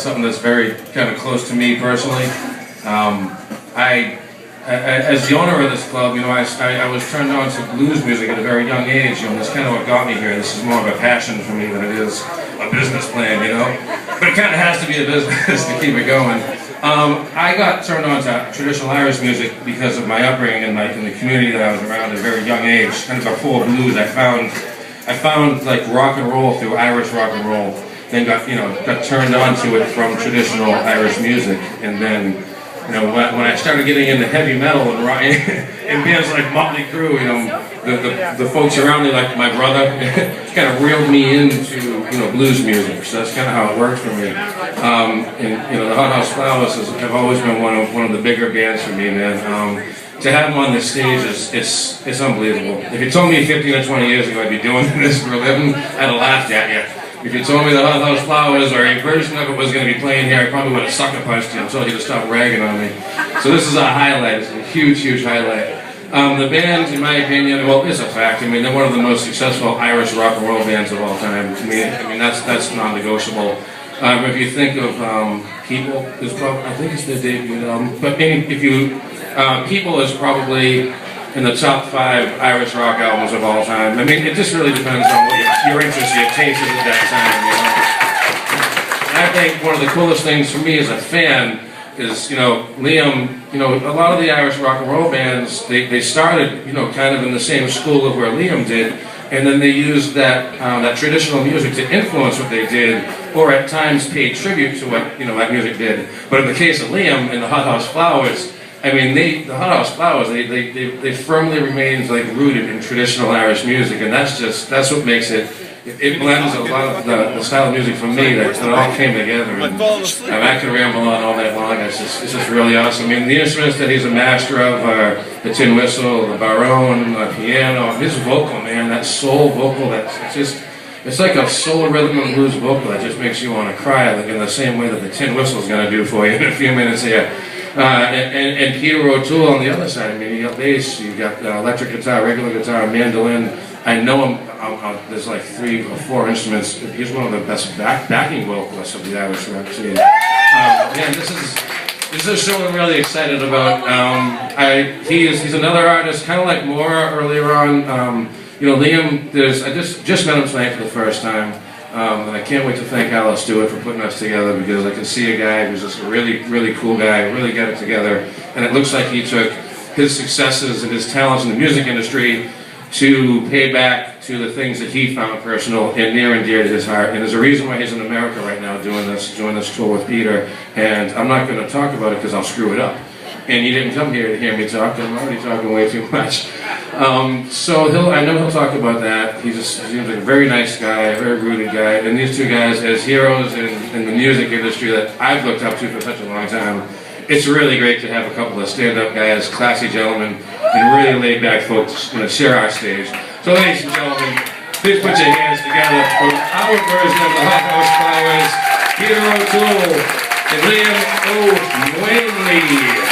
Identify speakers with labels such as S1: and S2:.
S1: something that's very kind of close to me personally. As the owner of this club, I was turned on to blues music at a very young age, and that's kind of what got me here. This is more of a passion for me than it is a business plan, But it kind of has to be a business to keep it going. I got turned on to traditional Irish music because of my upbringing in the community that I was around at a very young age. Kind of before blues, I found like rock and roll through Irish rock and roll. Then got turned on to it from traditional Irish music, and then when I started getting into heavy metal and rock, and bands like Motley Crue, the folks around me, like my brother, kind of reeled me into blues music. So that's kind of how it worked for me. And the Hot House Flowers have always been one of the bigger bands for me, man. To have them on this stage it's unbelievable. If you told me 15 or 20 years ago I'd be doing this for a living, I'd have laughed at you. If you told me the Hot House Flowers or a version of it was going to be playing here, I probably would have sucker punched you and told you to stop ragging on me. So this is a highlight. It's a huge, huge highlight. The band, in my opinion, well, it's a fact. I mean, they're one of the most successful Irish rock and roll bands of all time. I mean that's non-negotiable. If you think of People, I think it's their debut album. But if you People is probably in the top 5 Irish rock albums of all time. I mean, it just really depends on what your interest, your taste is at that time. And I think one of the coolest things for me as a fan is, Liam. A lot of the Irish rock and roll bands, they started, kind of in the same school of where Liam did, and then they used that traditional music to influence what they did, or at times paid tribute to what that music did. But in the case of Liam and the Hot House Flowers, I mean, the Hot House Flowers, they firmly remained rooted in traditional Irish music, and that's what makes it. It blends a lot of the style of music for me that all came together. And I could ramble on all night long. It's just really awesome. I mean, the instruments that he's a master of are the tin whistle, the barone, the piano. His vocal, man, that soul vocal, it's like a soul rhythm and blues vocal that just makes you want to cry, like in the same way that the tin whistle is going to do for you in a few minutes here. And Peter O'Toole on the other side. I mean, you got bass, you got electric guitar, regular guitar, mandolin. I know him. There's like 3 or 4 instruments. He's one of the best backing vocalists of the Irish rock scene. Man, this is a show I'm really excited about. He's another artist, kind of like Maura earlier on. Liam. I just met him tonight for the first time, and I can't wait to thank Alice Stewart for putting us together, because I can see a guy who's just a really, really cool guy, really got it together, and it looks like he took his successes and his talents in the music industry to pay back to the things that he found personal and near and dear to his heart. And there's a reason why he's in America right now doing this tour with Peter. And I'm not going to talk about it because I'll screw it up. And you didn't come here to hear me talk, I'm already talking way too much. So I know he'll talk about that. He seems like a very nice guy, a very rooted guy. And these two guys as heroes in the music industry that I've looked up to for such a long time. It's really great to have a couple of stand-up guys, classy gentlemen, and really laid-back folks share our stage. So ladies and gentlemen, please put your hands together for our version of the Hot House Flowers, Peter O'Toole and Liam O'Wanley.